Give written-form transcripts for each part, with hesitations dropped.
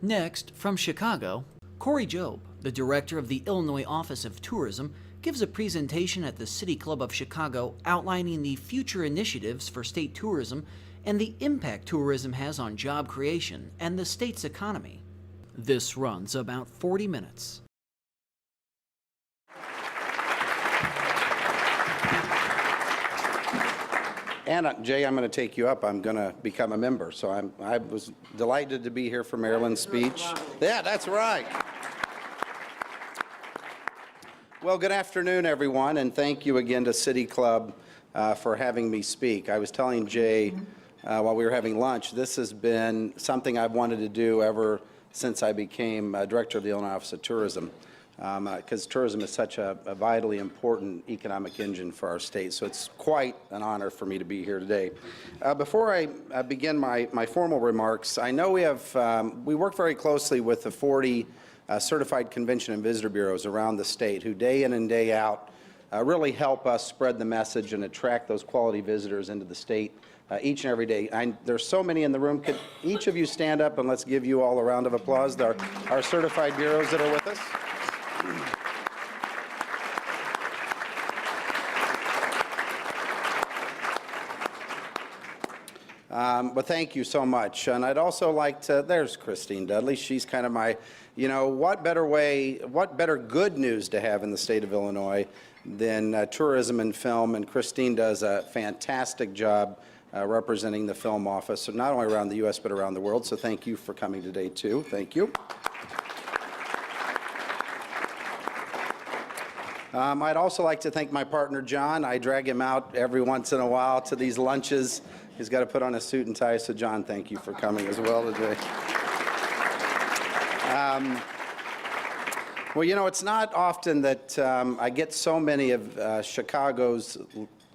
Next, from Chicago, Cory Jobe, the director of the Illinois Office of Tourism, gives a presentation at the City Club of Chicago outlining the future initiatives for state tourism and the impact tourism has on job creation and the state's economy. This runs about 40 minutes. And Jay, I'm going to take you up. I'm going to become a member. So I was delighted to be here for Marilyn's speech. Yeah, that's right. Well, good afternoon, everyone, and thank you again to City Club for having me speak. I was telling Jay while we were having lunch, this has been something I've wanted to do ever since I became director of the Illinois Office of Tourism. Because tourism is such a vitally important economic engine for our state. So it's quite an honor for me to be here today. Before I begin my formal remarks, I know we work very closely with the 40 certified convention and visitor bureaus around the state who day in and day out really help us spread the message and attract those quality visitors into the state each and every day. There's so many in the room. Could each of you stand up and let's give you all a round of applause, our certified bureaus that are with us? But thank you so much. And I'd also like to, there's Christine Dudley. She's kind of my, what better good news to have in the state of Illinois than tourism and film. And Christine does a fantastic job representing the film office, not only around the U.S., but around the world. So thank you for coming today, too. Thank you. I'd also like to thank my partner, John. I drag him out every once in a while to these lunches. He's got to put on a suit and tie, so John, thank you for coming as well today. Well, it's not often that I get so many of Chicago's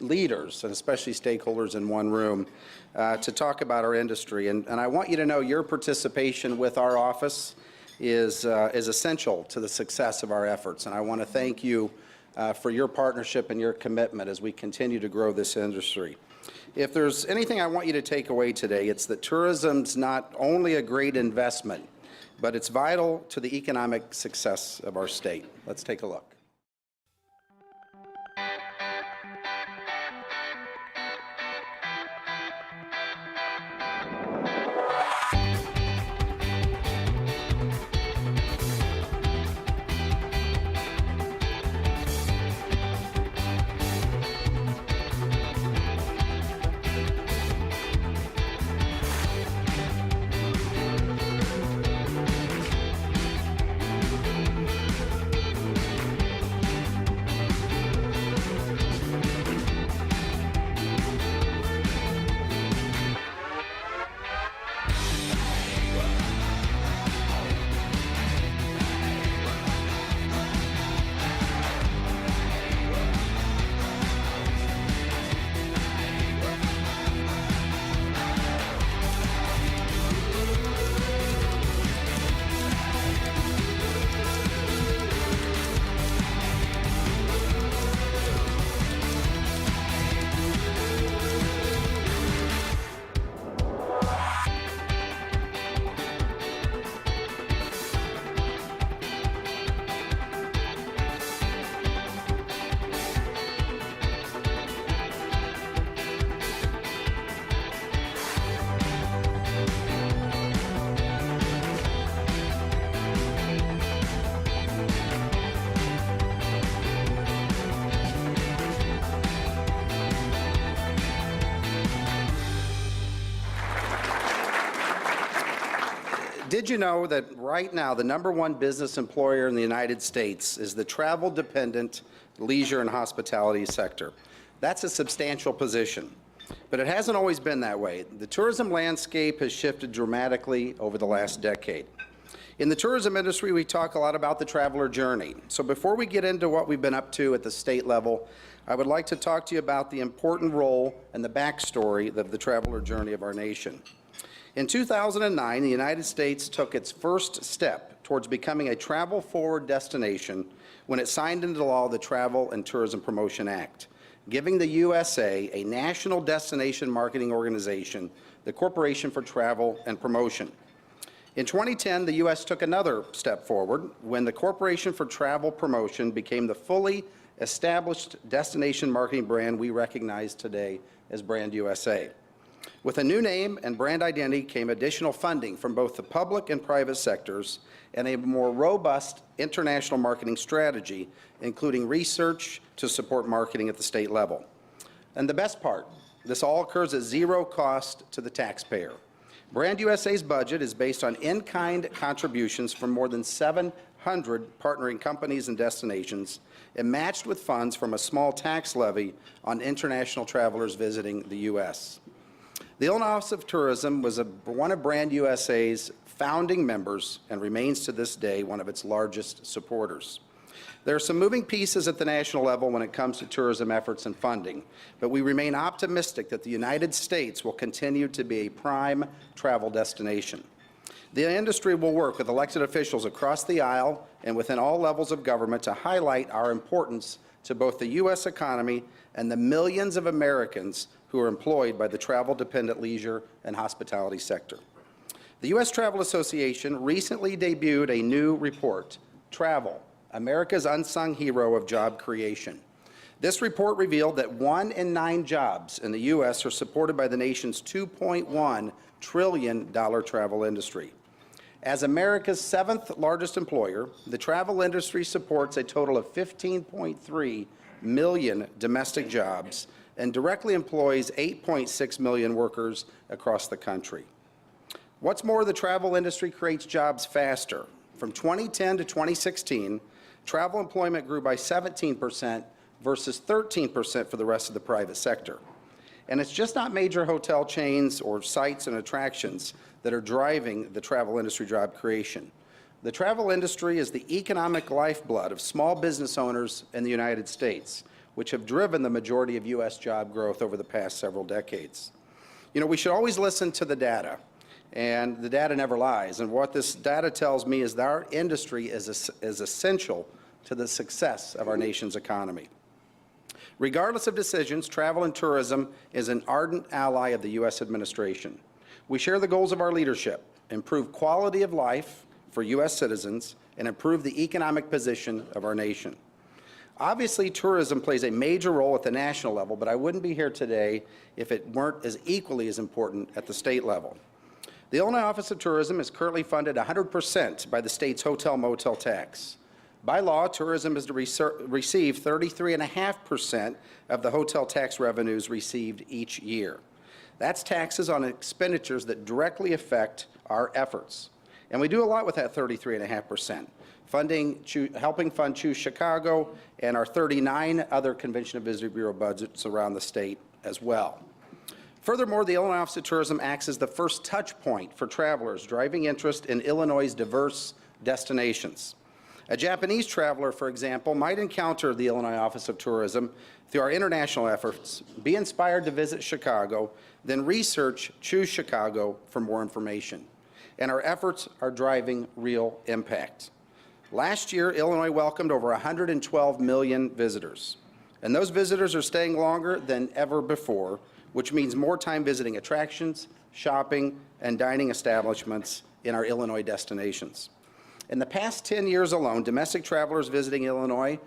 leaders, and especially stakeholders in one room, to talk about our industry. And I want you to know your participation with our office is essential to the success of our efforts. And I want to thank you for your partnership and your commitment as we continue to grow this industry. If there's anything I want you to take away today, it's that tourism's not only a great investment, but it's vital to the economic success of our state. Let's take a look. Did you know that right now the #1 business employer in the United States is the travel-dependent leisure and hospitality sector? That's a substantial position, but it hasn't always been that way. The tourism landscape has shifted dramatically over the last decade. In the tourism industry, we talk a lot about the traveler journey. So before we get into what we've been up to at the state level, I would like to talk to you about the important role and the backstory of the traveler journey of our nation. In 2009, the United States took its first step towards becoming a travel-forward destination when it signed into law the Travel and Tourism Promotion Act, giving the USA a national destination marketing organization, the Corporation for Travel and Promotion. In 2010, the U.S. took another step forward when the Corporation for Travel Promotion became the fully established destination marketing brand we recognize today as Brand USA. With a new name and brand identity came additional funding from both the public and private sectors and a more robust international marketing strategy, including research to support marketing at the state level. And the best part, this all occurs at zero cost to the taxpayer. Brand USA's budget is based on in-kind contributions from more than 700 partnering companies and destinations, and matched with funds from a small tax levy on international travelers visiting the U.S. The Illinois Office of Tourism was one of Brand USA's founding members and remains to this day one of its largest supporters. There are some moving pieces at the national level when it comes to tourism efforts and funding, but we remain optimistic that the United States will continue to be a prime travel destination. The industry will work with elected officials across the aisle and within all levels of government to highlight our importance to both the U.S. economy and the millions of Americans who are employed by the travel-dependent leisure and hospitality sector. The U.S. Travel Association recently debuted a new report, Travel, America's Unsung Hero of Job Creation. This report revealed that 1 in 9 jobs in the U.S. are supported by the nation's $2.1 trillion travel industry. As America's 7th largest employer, the travel industry supports a total of 15.3 million domestic jobs and directly employs 8.6 million workers across the country. What's more, the travel industry creates jobs faster. From 2010 to 2016, travel employment grew by 17% versus 13% for the rest of the private sector. And it's just not major hotel chains or sites and attractions that are driving the travel industry job creation. The travel industry is the economic lifeblood of small business owners in the United States, which have driven the majority of U.S. job growth over the past several decades. You know, we should always listen to the data, and the data never lies. And what this data tells me is that our industry is essential to the success of our nation's economy. Regardless of decisions, travel and tourism is an ardent ally of the U.S. administration. We share the goals of our leadership: improve quality of life for U.S. citizens and improve the economic position of our nation. Obviously, tourism plays a major role at the national level, but I wouldn't be here today if it weren't as equally as important at the state level. The Illinois Office of Tourism is currently funded 100% by the state's hotel-motel tax. By law, tourism is to receive 33.5% of the hotel tax revenues received each year. That's taxes on expenditures that directly affect our efforts. And we do a lot with that 33.5%. Helping fund Choose Chicago and our 39 other Convention and Visitor Bureau budgets around the state as well. Furthermore, the Illinois Office of Tourism acts as the first touch point for travelers driving interest in Illinois' diverse destinations. A Japanese traveler, for example, might encounter the Illinois Office of Tourism through our international efforts, be inspired to visit Chicago, then research Choose Chicago for more information. And our efforts are driving real impact. Last year, Illinois welcomed over 112 million visitors. And those visitors are staying longer than ever before, which means more time visiting attractions, shopping, and dining establishments in our Illinois destinations. In the past 10 years alone, domestic travelers visiting Illinois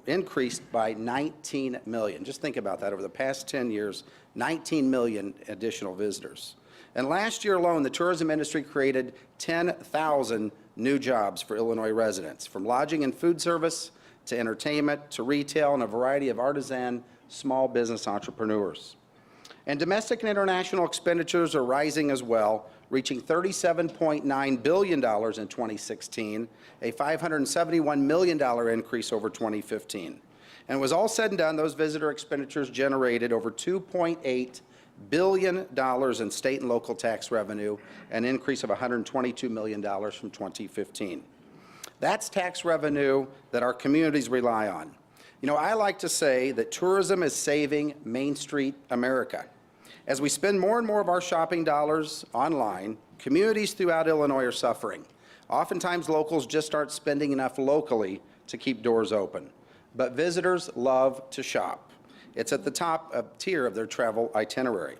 increased by 19 million. Just think about that. Over the past 10 years, 19 million additional visitors. And last year alone, the tourism industry created 10,000 new jobs for Illinois residents, from lodging and food service to entertainment to retail and a variety of artisan small business entrepreneurs. And domestic and international expenditures are rising as well, reaching $37.9 billion in 2016, a $571 million increase over 2015. And it was all said and done, those visitor expenditures generated over $2.8 billion in state and local tax revenue, an increase of $122 million from 2015. That's tax revenue that our communities rely on. You know, I like to say that tourism is saving Main Street America. As we spend more and more of our shopping dollars online, communities throughout Illinois are suffering. Oftentimes, locals just aren't spending enough locally to keep doors open. But visitors love to shop. It's at the top tier of their travel itinerary.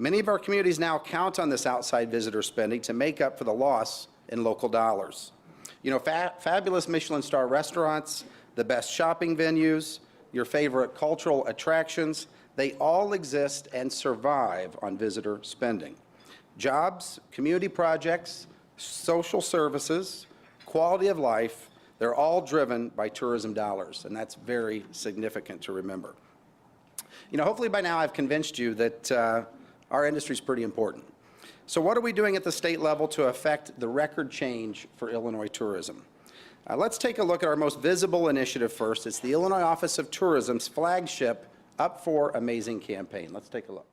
Many of our communities now count on this outside visitor spending to make up for the loss in local dollars. You know, fabulous Michelin star restaurants, the best shopping venues, your favorite cultural attractions, they all exist and survive on visitor spending. Jobs, community projects, social services, quality of life, they're all driven by tourism dollars, and that's very significant to remember. You know, hopefully by now I've convinced you that our industry is pretty important. So what are we doing at the state level to affect the record change for Illinois tourism? Let's take a look at our most visible initiative first. It's the Illinois Office of Tourism's flagship Up for Amazing campaign. Let's take a look.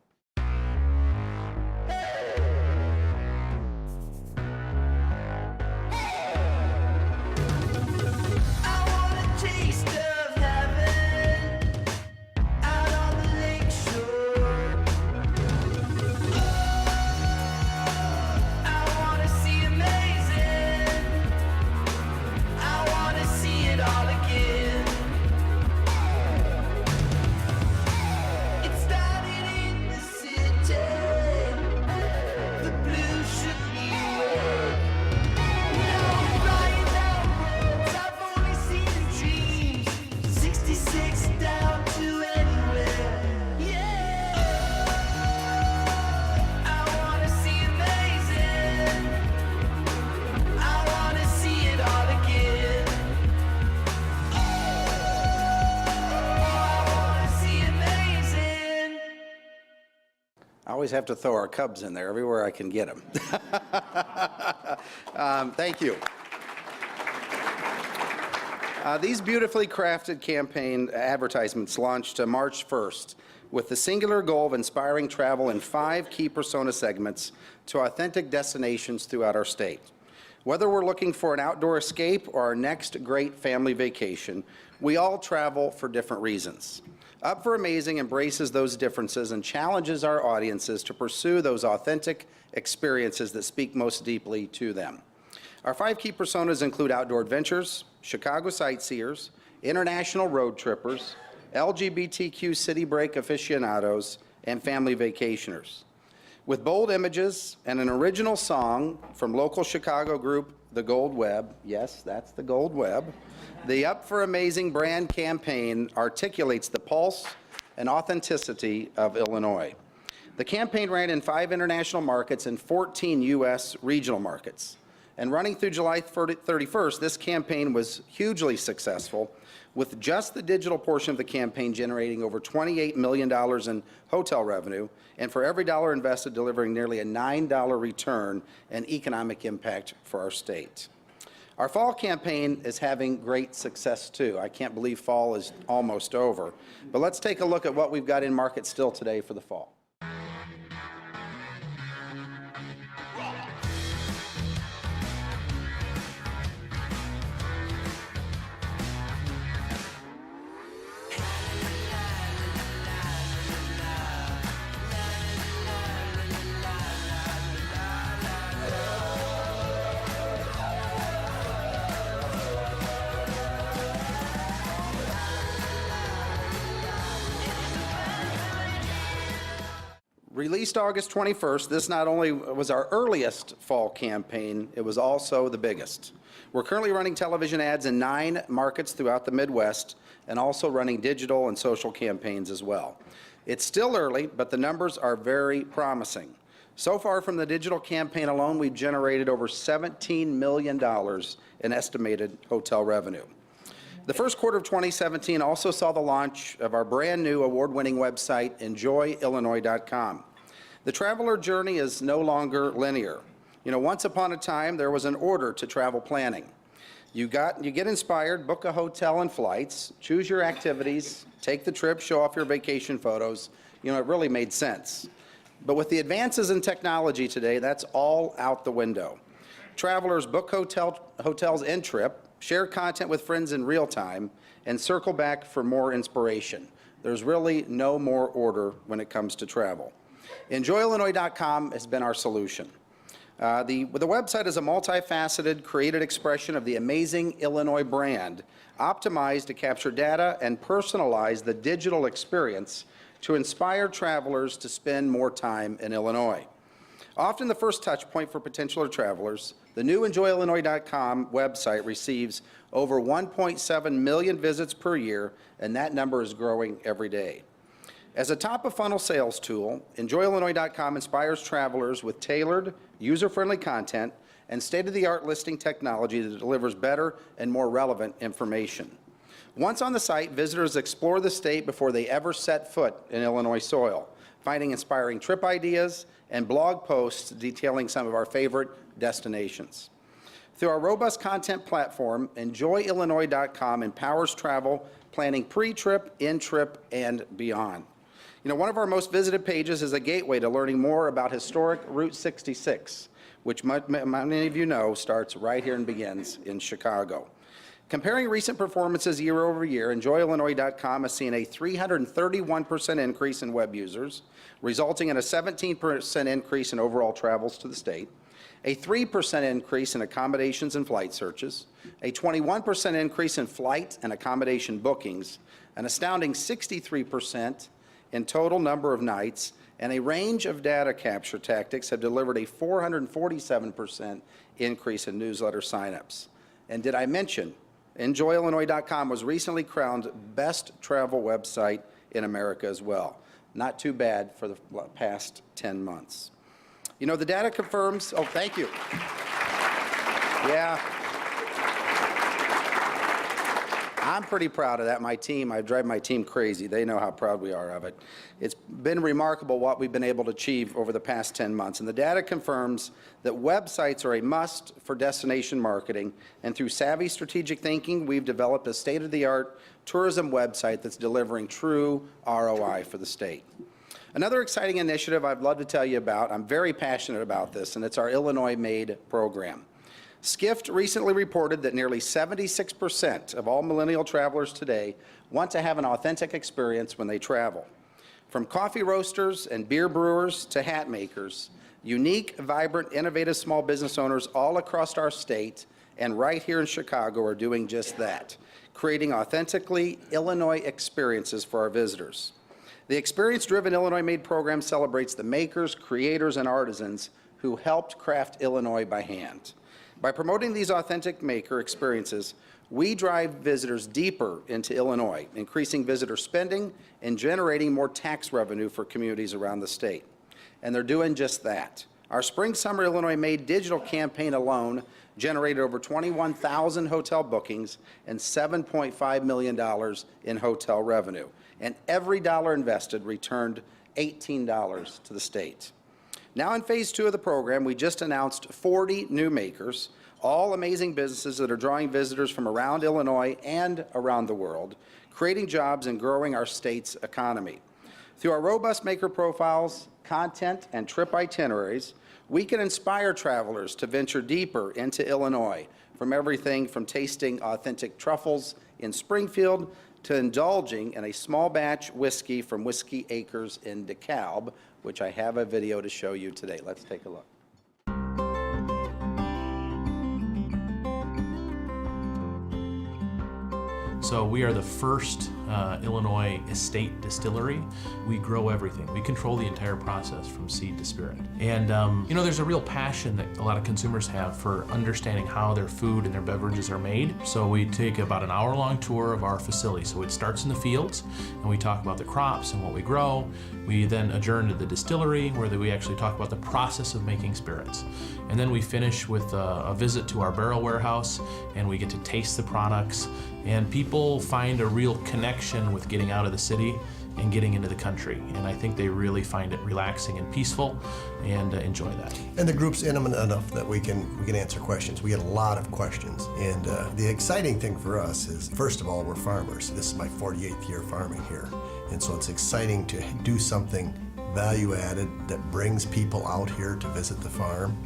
I always have to throw our Cubs in there everywhere I can get them. Thank you. These beautifully crafted campaign advertisements launched March 1st with the singular goal of inspiring travel in 5 key persona segments to authentic destinations throughout our state. Whether we're looking for an outdoor escape or our next great family vacation, we all travel for different reasons. Up for Amazing embraces those differences and challenges our audiences to pursue those authentic experiences that speak most deeply to them. Our 5 key personas include outdoor adventurers, Chicago sightseers, international road trippers, LGBTQ city break aficionados, and family vacationers. With bold images and an original song from local Chicago group, The Gold Web, yes, that's The Gold Web, the Up for Amazing brand campaign articulates the pulse and authenticity of Illinois. The campaign ran in 5 international markets and 14 U.S. regional markets. And running through July 31st, this campaign was hugely successful, with just the digital portion of the campaign generating over $28 million in hotel revenue, and for every dollar invested delivering nearly a $9 return and economic impact for our state. Our fall campaign is having great success too. I can't believe fall is almost over. But let's take a look at what we've got in market still today for the fall. Released August 21st, this not only was our earliest fall campaign, it was also the biggest. We're currently running television ads in 9 markets throughout the Midwest and also running digital and social campaigns as well. It's still early, but the numbers are very promising. So far from the digital campaign alone, we've generated over $17 million in estimated hotel revenue. The first quarter of 2017 also saw the launch of our brand new award-winning website, enjoyillinois.com. The traveler journey is no longer linear. You know, once upon a time, there was an order to travel planning. You get inspired, book a hotel and flights, choose your activities, take the trip, show off your vacation photos. You know, it really made sense. But with the advances in technology today, that's all out the window. Travelers book hotels in trip, share content with friends in real time, and circle back for more inspiration. There's really no more order when it comes to travel. EnjoyIllinois.com has been our solution. The website is a multifaceted, created expression of the amazing Illinois brand, optimized to capture data and personalize the digital experience to inspire travelers to spend more time in Illinois. Often the first touch point for potential travelers, the new enjoyillinois.com website receives over 1.7 million visits per year, and that number is growing every day. As a top-of-funnel sales tool, enjoyillinois.com inspires travelers with tailored, user-friendly content and state-of-the-art listing technology that delivers better and more relevant information. Once on the site, visitors explore the state before they ever set foot in Illinois soil, finding inspiring trip ideas and blog posts detailing some of our favorite destinations. Through our robust content platform, enjoyillinois.com empowers travel planning pre-trip, in-trip, and beyond. You know, one of our most visited pages is a gateway to learning more about historic Route 66, which many of you know starts right here and begins in Chicago. Comparing recent performances year over year, enjoyillinois.com has seen a 331% increase in web users, resulting in a 17% increase in overall travels to the state, a 3% increase in accommodations and flight searches, a 21% increase in flight and accommodation bookings, an astounding 63% in total number of nights, and a range of data capture tactics have delivered a 447% increase in newsletter signups. And did I mention, enjoyillinois.com was recently crowned best travel website in America as well. Not too bad for the past 10 months. You know, the data confirms, oh, thank you. Yeah. I'm pretty proud of that. My team, I drive my team crazy. They know how proud we are of it. It's been remarkable what we've been able to achieve over the past 10 months. And the data confirms that websites are a must for destination marketing. And through savvy strategic thinking, we've developed a state-of-the-art tourism website that's delivering true ROI for the state. Another exciting initiative I'd love to tell you about, I'm very passionate about this, and it's our Illinois Made program. Skift recently reported that nearly 76% of all millennial travelers today want to have an authentic experience when they travel. From coffee roasters and beer brewers to hat makers, unique, vibrant, innovative small business owners all across our state and right here in Chicago are doing just that, creating authentically Illinois experiences for our visitors. The experience-driven Illinois Made program celebrates the makers, creators, and artisans who helped craft Illinois by hand. By promoting these authentic maker experiences, we drive visitors deeper into Illinois, increasing visitor spending and generating more tax revenue for communities around the state. And they're doing just that. Our Spring-Summer Illinois Made digital campaign alone generated over 21,000 hotel bookings and $7.5 million in hotel revenue. And every dollar invested returned $18 to the state. Now in phase 2 of the program, we just announced 40 new makers, all amazing businesses that are drawing visitors from around Illinois and around the world, creating jobs and growing our state's economy. Through our robust maker profiles, content, and trip itineraries, we can inspire travelers to venture deeper into Illinois, from everything from tasting authentic truffles in Springfield to indulging in a small batch whiskey from Whiskey Acres in DeKalb, which I have a video to show you today. Let's take a look. So we are the first Illinois estate distillery. We grow everything. We control the entire process from seed to spirit. And you know, there's a real passion that a lot of consumers have for understanding how their food and their beverages are made. So we take about an hour-long tour of our facility. So it starts in the fields, and we talk about the crops and what we grow. We then adjourn to the distillery, where we actually talk about the process of making spirits. And then we finish with a visit to our barrel warehouse, and we get to taste the products. And people find a real connection with getting out of the city and getting into the country. And I think they really find it relaxing and peaceful and enjoy that. And the group's intimate enough that we can answer questions. We get a lot of questions. And the exciting thing for us is, first of all, we're farmers. This is my 48th year farming here. And so it's exciting to do something value added that brings people out here to visit the farm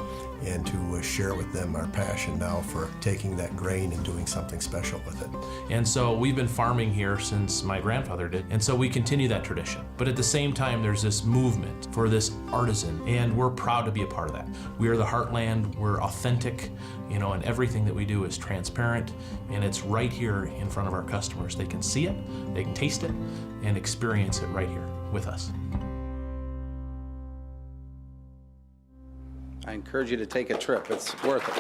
and to share with them our passion now for taking that grain and doing something special with it. And so we've been farming here since my grandfather did, and so we continue that tradition. But at the same time, there's this movement for this artisan, and we're proud to be a part of that. We are the heartland, we're authentic, and everything that we do is transparent, and it's right here in front of our customers. They can see it, they can taste it, and experience it right here with us. I encourage you to take a trip. It's worth it.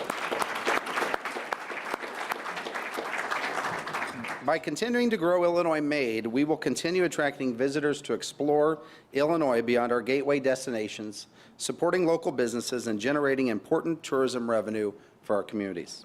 By continuing to grow Illinois Made, we will continue attracting visitors to explore Illinois beyond our gateway destinations, supporting local businesses and generating important tourism revenue for our communities.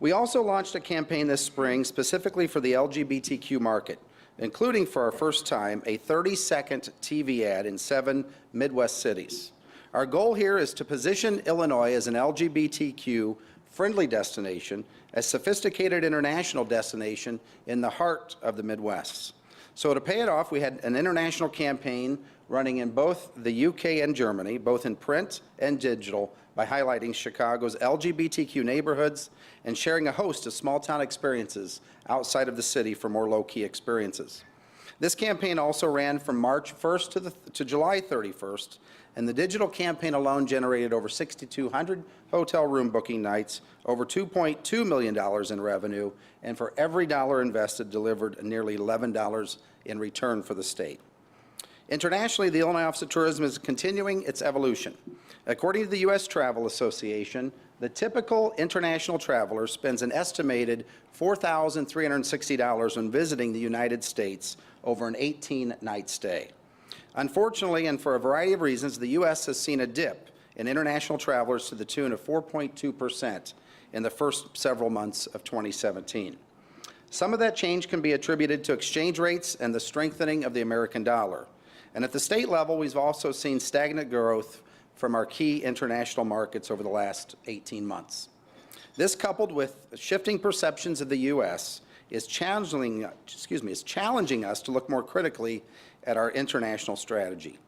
We also launched a campaign this spring specifically for the LGBTQ market, including for our first time a 30-second TV ad in 7 Midwest cities. Our goal here is to position Illinois as an LGBTQ-friendly destination, a sophisticated international destination in the heart of the Midwest. So to pay it off, we had an international campaign running in both the UK and Germany, both in print and digital, by highlighting Chicago's LGBTQ neighborhoods and sharing a host of small-town experiences outside of the city for more low-key experiences. This campaign also ran from March 1st to July 31st, and the digital campaign alone generated over 6,200 hotel room booking nights, over $2.2 million in revenue, and for every dollar invested delivered nearly $11 in return for the state. Internationally, the Illinois Office of Tourism is continuing its evolution. According to the U.S. Travel Association, the typical international traveler spends an estimated $4,360 when visiting the United States over an 18-night stay. Unfortunately, and for a variety of reasons, the U.S. has seen a dip in international travelers to the tune of 4.2% in the first several months of 2017. Some of that change can be attributed to exchange rates and the strengthening of the American dollar. And at the state level, we've also seen stagnant growth from our key international markets over the last 18 months. This, coupled with shifting perceptions of the U.S., is challenging us to look more critically at our international strategy.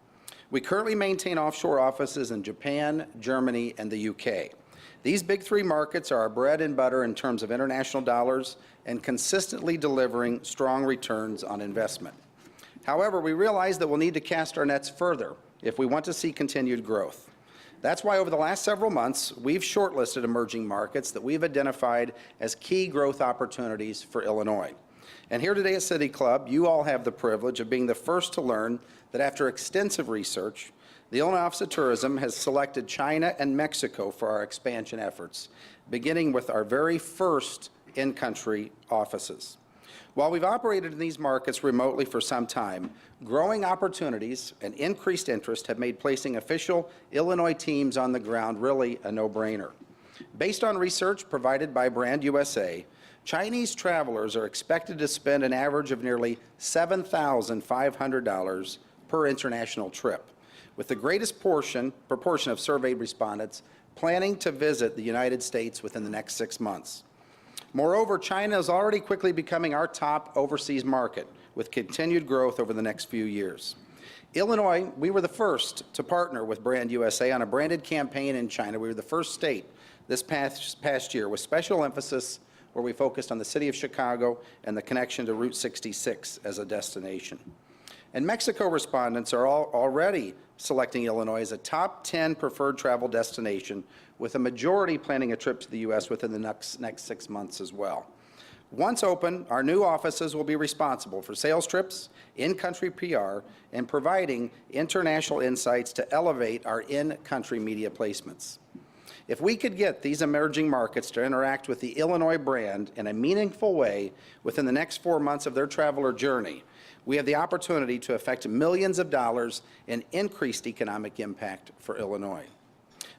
We currently maintain offshore offices in Japan, Germany, and the UK. These big three markets are our bread and butter in terms of international dollars and consistently delivering strong returns on investment. However, we realize that we'll need to cast our nets further if we want to see continued growth. That's why over the last several months, we've shortlisted emerging markets that we've identified as key growth opportunities for Illinois. And here today at City Club, you all have the privilege of being the first to learn that after extensive research, the Illinois Office of Tourism has selected China and Mexico for our expansion efforts, beginning with our very first in-country offices. While we've operated in these markets remotely for some time, growing opportunities and increased interest have made placing official Illinois teams on the ground really a no-brainer. Based on research provided by Brand USA, Chinese travelers are expected to spend an average of nearly $7,500 per international trip, with the greatest proportion of surveyed respondents planning to visit the United States within the next 6 months. Moreover, China is already quickly becoming our top overseas market, with continued growth over the next few years. Illinois, we were the first to partner with Brand USA on a branded campaign in China. We were the first state this past year with special emphasis where we focused on the city of Chicago and the connection to Route 66 as a destination. And Mexico respondents are already selecting Illinois as a top 10 preferred travel destination, with a majority planning a trip to the U.S. within the next 6 months as well. Once open, our new offices will be responsible for sales trips, in-country PR, and providing international insights to elevate our in-country media placements. If we could get these emerging markets to interact with the Illinois brand in a meaningful way within the next 4 months of their traveler journey, we have the opportunity to affect millions of dollars in increased economic impact for Illinois.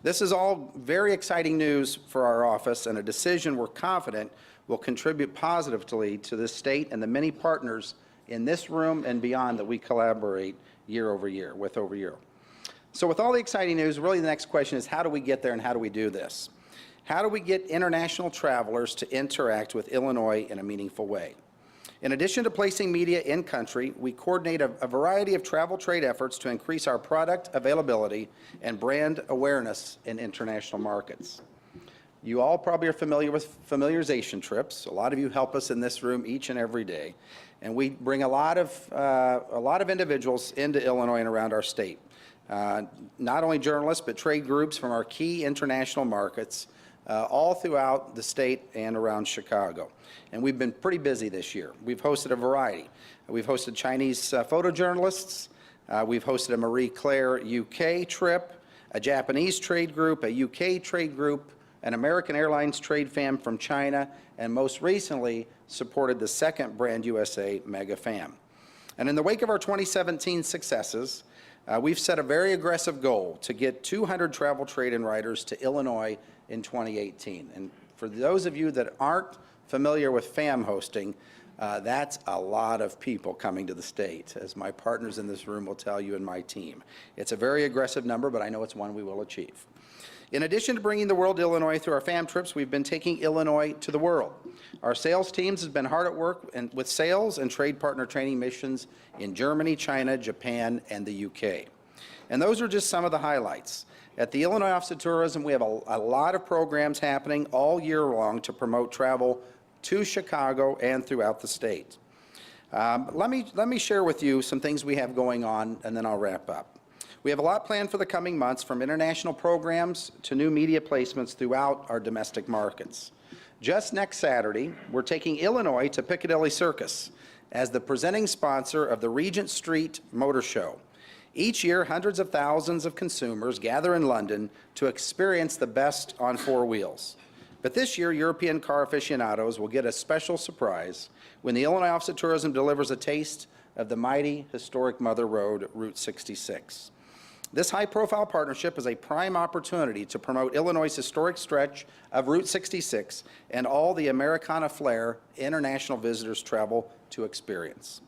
This is all very exciting news for our office and a decision we're confident will contribute positively to this state and the many partners in this room and beyond that we collaborate year over year. So with all the exciting news, really the next question is, how do we get there and how do we do this? How do we get international travelers to interact with Illinois in a meaningful way? In addition to placing media in country, we coordinate a variety of travel trade efforts to increase our product availability and brand awareness in international markets. You all probably are familiar with familiarization trips. A lot of you help us in this room each and every day. And we bring a lot of individuals into Illinois and around our state. Not only journalists, but trade groups from our key international markets all throughout the state and around Chicago. And we've been pretty busy this year. We've hosted a variety. We've hosted Chinese photojournalists. We've hosted a Marie Claire UK trip, a Japanese trade group, a UK trade group, an American Airlines trade fam from China, and most recently supported the second Brand USA mega fam. And in the wake of our 2017 successes, we've set a very aggressive goal to get 200 travel trade and writers to Illinois in 2018. And for those of you that aren't familiar with fam hosting, that's a lot of people coming to the state, as my partners in this room will tell you and my team. It's a very aggressive number, but I know it's one we will achieve. In addition to bringing the world to Illinois through our fam trips, we've been taking Illinois to the world. Our sales teams have been hard at work with sales and trade partner training missions in Germany, China, Japan, and the UK. And those are just some of the highlights. At the Illinois Office of Tourism, we have a lot of programs happening all year long to promote travel to Chicago and throughout the state. Let me share with you some things we have going on, and then I'll wrap up. We have a lot planned for the coming months, from international programs to new media placements throughout our domestic markets. Just next Saturday, we're taking Illinois to Piccadilly Circus as the presenting sponsor of the Regent Street Motor Show. Each year, hundreds of thousands of consumers gather in London to experience the best on four wheels. But this year, European car aficionados will get a special surprise when the Illinois Office of Tourism delivers a taste of the mighty historic Mother Road, Route 66. This high-profile partnership is a prime opportunity to promote Illinois' historic stretch of Route 66 and all the Americana flair international visitors travel to experience.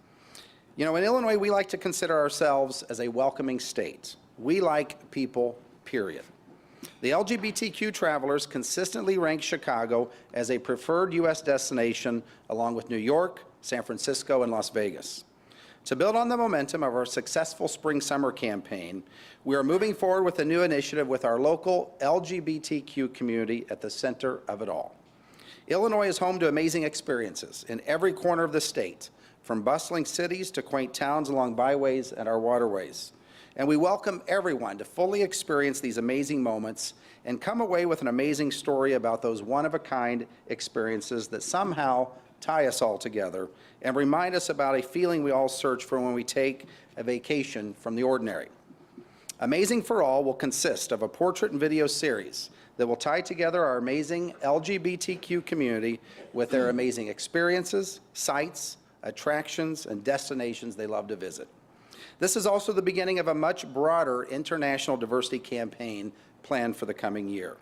You know, in Illinois, we like to consider ourselves as a welcoming state. We like people, period. The LGBTQ travelers consistently rank Chicago as a preferred U.S. destination, along with New York, San Francisco, and Las Vegas. To build on the momentum of our successful spring-summer campaign, we are moving forward with a new initiative with our local LGBTQ community at the center of it all. Illinois is home to amazing experiences in every corner of the state, from bustling cities to quaint towns along byways and our waterways. And we welcome everyone to fully experience these amazing moments and come away with an amazing story about those one-of-a-kind experiences that somehow tie us all together and remind us about a feeling we all search for when we take a vacation from the ordinary. Amazing for All will consist of a portrait and video series that will tie together our amazing LGBTQ community with their amazing experiences, sites, attractions, and destinations they love to visit. This is also the beginning of a much broader international diversity campaign planned for the coming year.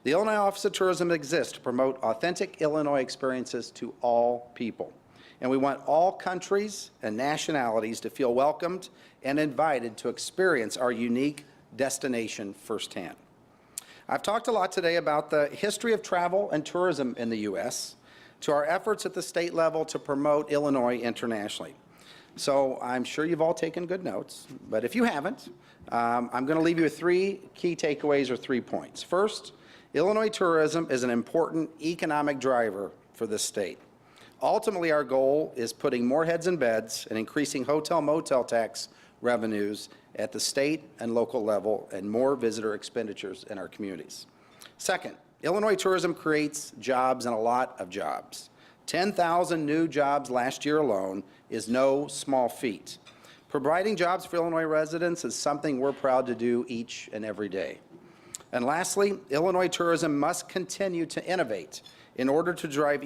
The Illinois Office of Tourism exists to promote authentic Illinois experiences to all people. And we want all countries and nationalities to feel welcomed and invited to experience our unique destination firsthand. I've talked a lot today about the history of travel and tourism in the U.S., to our efforts at the state level to promote Illinois internationally. So I'm sure you've all taken good notes, but if you haven't, I'm going to leave you with three key takeaways or 3 points. First, Illinois tourism is an important economic driver for this state. Ultimately, our goal is putting more heads in beds and increasing hotel-motel tax revenues at the state and local level and more visitor expenditures in our communities. Second, Illinois tourism creates jobs and a lot of jobs. 10,000 new jobs last year alone is no small feat. Providing jobs for Illinois residents is something we're proud to do each and every day. And lastly, Illinois tourism must continue to innovate in order to drive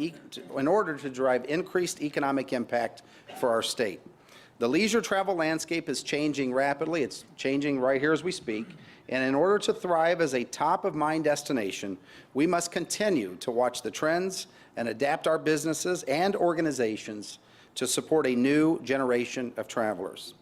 increased economic impact for our state. The leisure travel landscape is changing rapidly. It's changing right here as we speak. And in order to thrive as a top-of-mind destination, we must continue to watch the trends and adapt our businesses and organizations to support a new generation of travelers.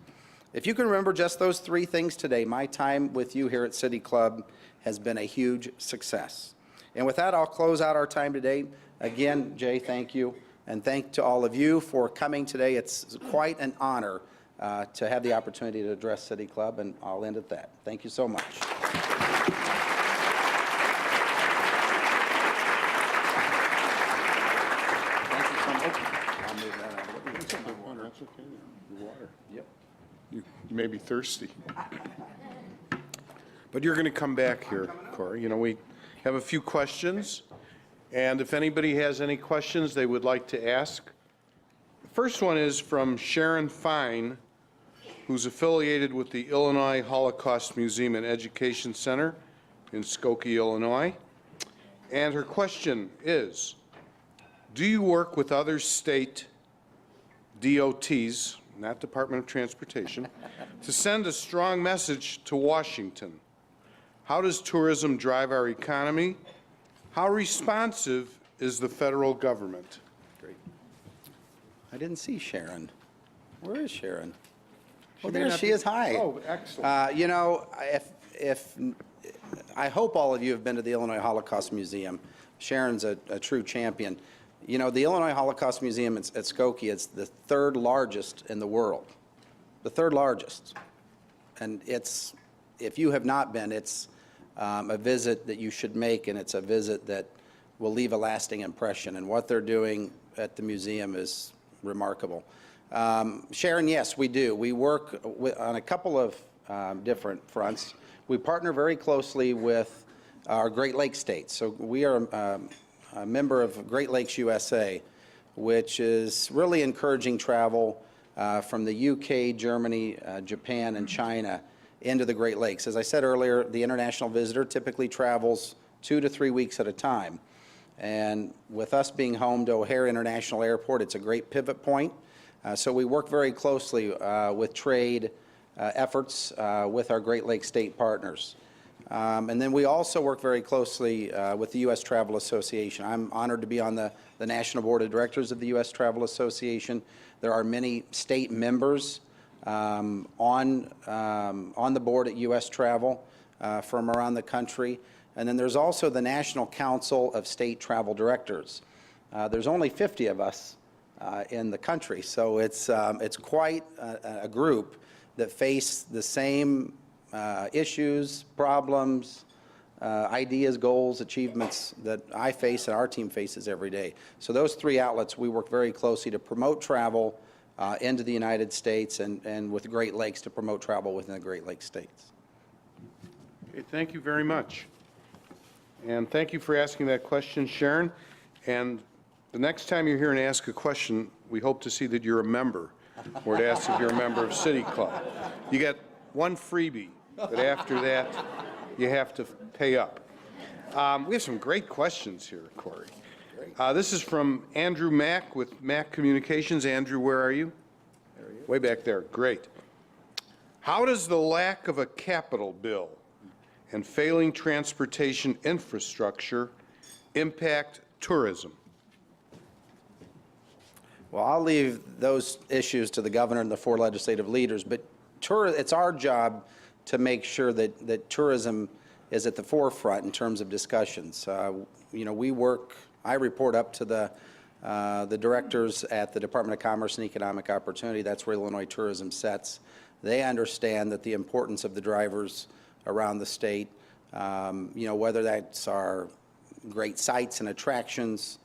If you can remember just those 3 things today, my time with you here at City Club has been a huge success. And with that, I'll close out our time today. Again, Jay, thank you. And thank to all of you for coming today. It's quite an honor to have the opportunity to address City Club, and I'll end at that. Thank you so much. That's okay. The water. Yep. You may be thirsty. But you're going to come back here, Cory. You know, we have a few questions, and if anybody has any questions they would like to ask. The first one is from Sharon Fine, who's affiliated with the Illinois Holocaust Museum and Education Center in Skokie, Illinois. And her question is, do you work with other state DOTs, not Department of Transportation, to send a strong message to Washington? How does tourism drive our economy? How responsive is the federal government? Great. I didn't see Sharon. Where is Sharon? Well, may there not she be- is. Hi. Oh, excellent. You know, if I hope all of you have been to the Illinois Holocaust Museum. Sharon's a true champion. You know, the Illinois Holocaust Museum at Skokie is the third largest in the world. The third largest. And it's, if you have not been, it's a visit that you should make, and it's a visit that will leave a lasting impression. And what they're doing at the museum is remarkable. Sharon, yes, we do. We work on a couple of different fronts. We partner very closely with our Great Lakes states. So we are a member of Great Lakes USA, which is really encouraging travel from the UK, Germany, Japan, and China into the Great Lakes. As I said earlier, the international visitor typically travels 2 to 3 weeks at a time. And with us being home to O'Hare International Airport, it's a great pivot point. So we work very closely with trade efforts with our Great Lakes state partners. And then we also work very closely with the U.S. Travel Association. I'm honored to be on the National Board of Directors of the U.S. Travel Association. There are many state members on the board at U.S. Travel from around the country. And then there's also the National Council of State Travel Directors. There's only 50 of us in the country, so it's quite a group that face the same issues, problems, ideas, goals, achievements that I face and our team faces every day. So those three outlets, we work very closely to promote travel into the United States and with Great Lakes to promote travel within the Great Lakes states. Okay, thank you very much. And thank you for asking that question, Sharon. And the next time you're here and ask a question, we hope to see that you're a member, or to ask if you're a member of City Club. You get one freebie, but after that, you have to pay up. We have some great questions here, Cory. This is from Andrew Mack with Mack Communications. Andrew, where are you? There he is. Way back there. Great. How does the lack of a capital bill and failing transportation infrastructure impact tourism? Well, I'll leave those issues to the governor and the 4 legislative leaders, but it's our job to make sure that tourism is at the forefront in terms of discussions. You know, I report up to the directors at the Department of Commerce and Economic Opportunity. That's where Illinois tourism sets. They understand that the importance of the drivers around the state, you know, whether that's our great sites and attractions,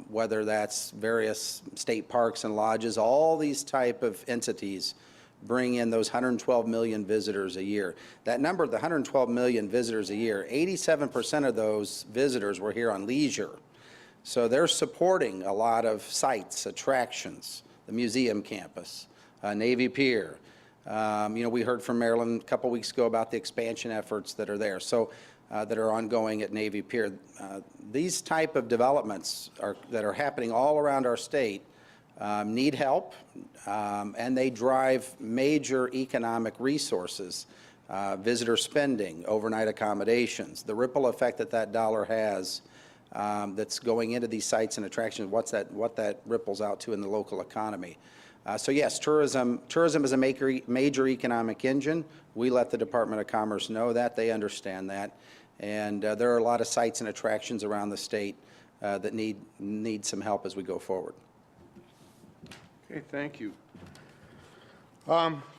whether that's various state parks and lodges, all these type of entities bring in those 112 million visitors a year. That number, the 112 million visitors a year, 87% of those visitors were here on leisure. So they're supporting a lot of sites, attractions, the museum campus, Navy Pier. You know, we heard from Maryland a couple weeks ago about the expansion efforts that are there. So that are ongoing at Navy Pier. These type of developments that are happening all around our state need help, and they drive major economic resources, visitor spending, overnight accommodations, the ripple effect that dollar has that's going into these sites and attractions, what that ripples out to in the local economy. So yes, tourism is a major economic engine. We let the Department of Commerce know that. They understand that. And there are a lot of sites and attractions around the state that need some help as we go forward. Okay, thank you.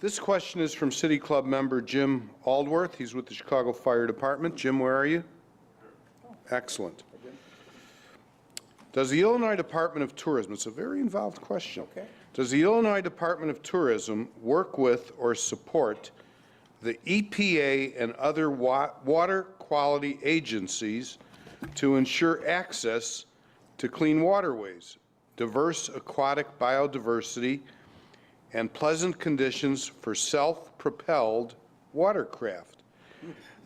This question is from City Club member Jim Aldworth. He's with the Chicago Fire Department. Jim, where are you? Excellent. Does the Illinois Department of Tourism, it's a very involved question. Okay. Does the Illinois Department of Tourism work with or support the EPA and other water quality agencies to ensure access to clean waterways, diverse aquatic biodiversity, and pleasant conditions for self-propelled watercraft?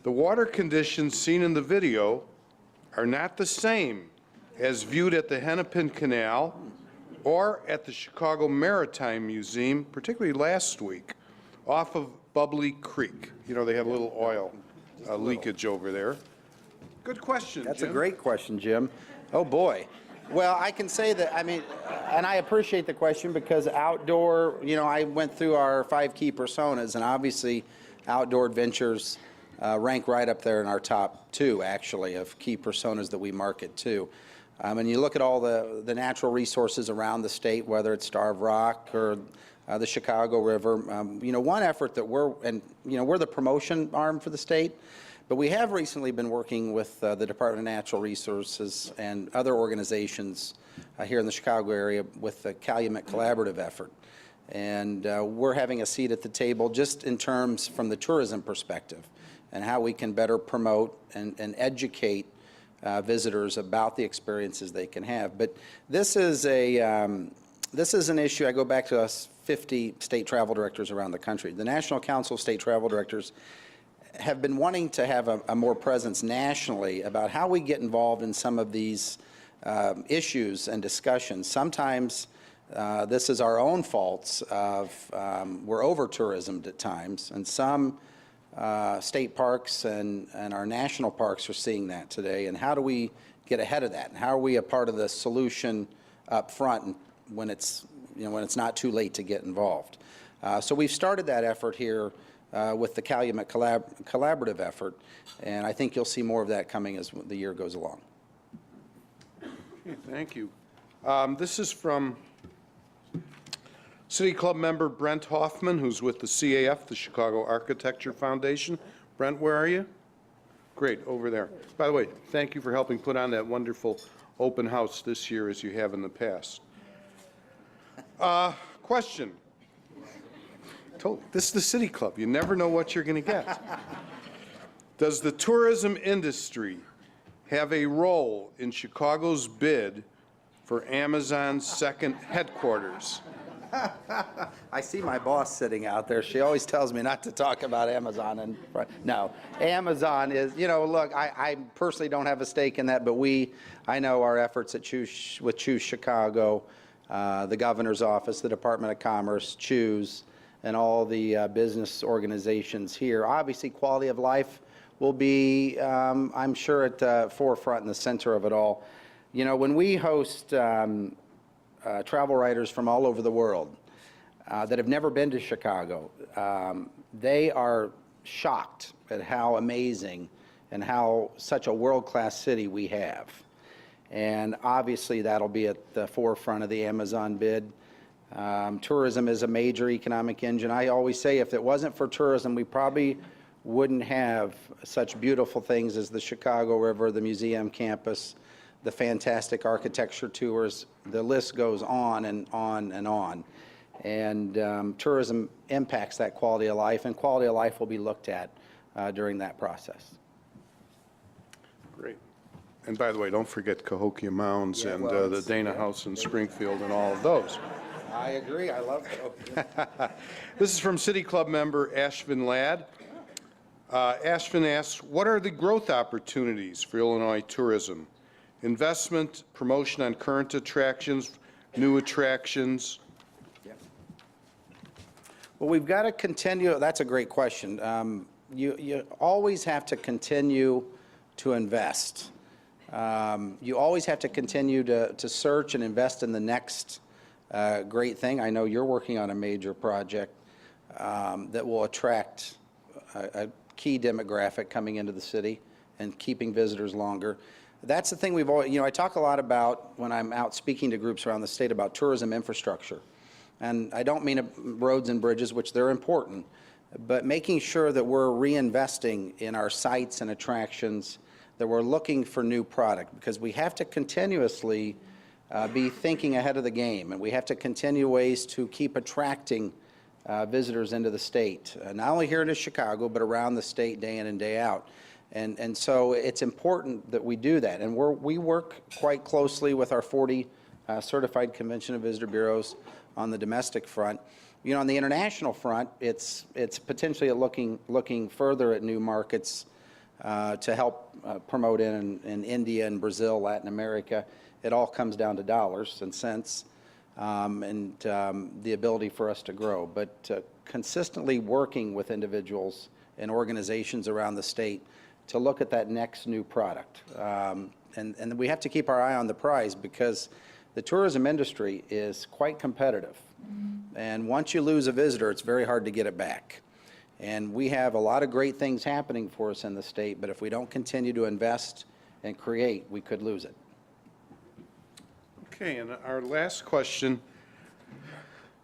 The water conditions seen in the video are not the same as viewed at the Hennepin Canal or at the Chicago Maritime Museum, particularly last week, off of Bubbly Creek. You know, they have a little oil leakage over there. Good question, That's Jim. a great question, Jim. Oh, boy. Well, I can say that, I mean, and I appreciate the question because outdoor, you know, I went through our 5 key personas, and obviously outdoor adventures rank right up there in our top 2, actually, of key personas that we market to. And you look at all the natural resources around the state, whether it's Starved Rock or the Chicago River. You know, one effort that we're the promotion arm for the state, but we have recently been working with the Department of Natural Resources and other organizations here in the Chicago area with the Calumet Collaborative effort. And we're having a seat at the table just in terms from the tourism perspective and how we can better promote and educate visitors about the experiences they can have. But this is an issue. I go back to us 50 state travel directors around the country. The National Council of State Travel Directors have been wanting to have a more presence nationally about how we get involved in some of these issues and discussions. Sometimes this is our own faults of we're over-tourismed at times, and some state parks and our national parks are seeing that today. And how do we get ahead of that? And how are we a part of the solution up front when it's not too late to get involved? So we've started that effort here with the Calumet Collaborative effort, and I think you'll see more of that coming as the year goes along. Okay, thank you. This is from City Club member Brent Hoffman, who's with the CAF, the Chicago Architecture Foundation. Brent, where are you? Great, over there. By the way, thank you for helping put on that wonderful open house this year as you have in the past. Question. This is the City Club. You never know what you're going to get. Does the tourism industry have a role in Chicago's bid for Amazon's second headquarters? I see my boss sitting out there. She always tells me not to talk about Amazon. No, Amazon is, look, I personally don't have a stake in that, but I know our efforts at Choose Chicago, the governor's office, the Department of Commerce, Choose, and all the business organizations here. Obviously, quality of life will be, I'm sure, at the forefront and the center of it all. When we host travel writers from all over the world that have never been to Chicago, they are shocked at how amazing and how such a world-class city we have. And obviously that'll be at the forefront of the Amazon bid. Tourism is a major economic engine. I always say if it wasn't for tourism, we probably wouldn't have such beautiful things as the Chicago River, the museum campus, the fantastic architecture tours. The list goes on and on and on. And tourism impacts that quality of life, and quality of life will be looked at during that process. Great. And by the way, don't forget Cahokia Mounds and the Dana House in Springfield and all of those. I agree. I love Cahokia. This is from City Club member Ashvin Ladd. Ashvin asks, what are the growth opportunities for Illinois tourism? Investment, promotion on current attractions, new attractions? Well, we've got to continue. That's a great question. You always have to continue to invest. You always have to continue to search and invest in the next great thing. I know you're working on a major project that will attract a key demographic coming into the city and keeping visitors longer. That's the thing we've always, I talk a lot about when I'm out speaking to groups around the state about tourism infrastructure. And I don't mean roads and bridges, which they're important, but making sure that we're reinvesting in our sites and attractions, that we're looking for new product, because we have to continuously be thinking ahead of the game, and we have to continue ways to keep attracting visitors into the state, not only here in Chicago, but around the state day in and day out. And so it's important that we do that. And we work quite closely with our 40 certified convention and visitor bureaus on the domestic front. On the international front, it's potentially looking further at new markets to help promote in India and Brazil, Latin America. It all comes down to dollars and cents and the ability for us to grow. But consistently working with individuals and organizations around the state to look at that next new product. And we have to keep our eye on the prize, because the tourism industry is quite competitive. And once you lose a visitor, it's very hard to get it back. And we have a lot of great things happening for us in the state, but if we don't continue to invest and create, we could lose it. Okay, and our last question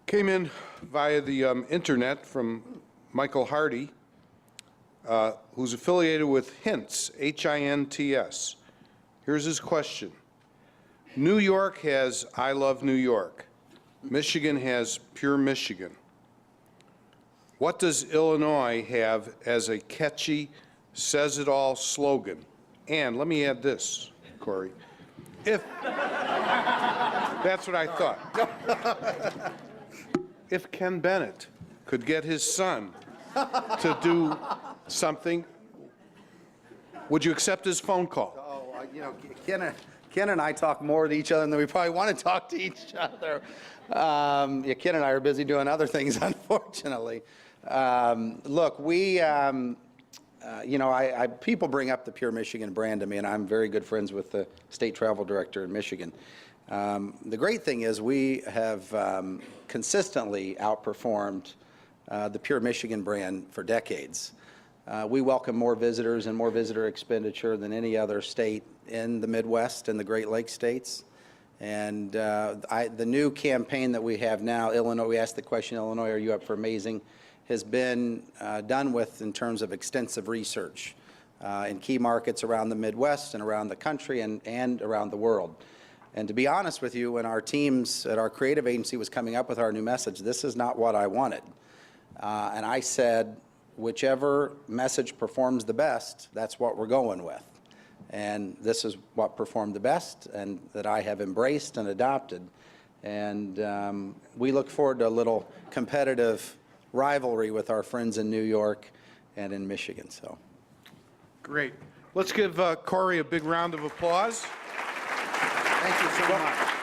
came in via the internet from Michael Hardy, who's affiliated with HINTS, H-I-N-T-S. Here's his question. New York has I Love New York. Michigan has Pure Michigan. What does Illinois have as a catchy, says-it-all slogan? And let me add this, Cory. That's what I thought. If Ken Bennett could get his son to do something, would you accept his phone call? Oh, Ken and I talk more to each other than we probably want to talk to each other. Ken and I are busy doing other things, unfortunately. Look, people bring up the Pure Michigan brand to me, and I'm very good friends with the state travel director in Michigan. The great thing is we have consistently outperformed the Pure Michigan brand for decades. We welcome more visitors and more visitor expenditure than any other state in the Midwest and the Great Lakes states. And the new campaign that we have now, Illinois, we asked the question, Illinois, are you up for amazing, has been done with in terms of extensive research in key markets around the Midwest and around the country and around the world. And to be honest with you, when our teams at our creative agency was coming up with our new message, this is not what I wanted. And I said, whichever message performs the best, that's what we're going with. And this is what performed the best and that I have embraced and adopted. And we look forward to a little competitive rivalry with our friends in New York and in Michigan. So, Great. Let's give Cory a big round of applause. thank you so much.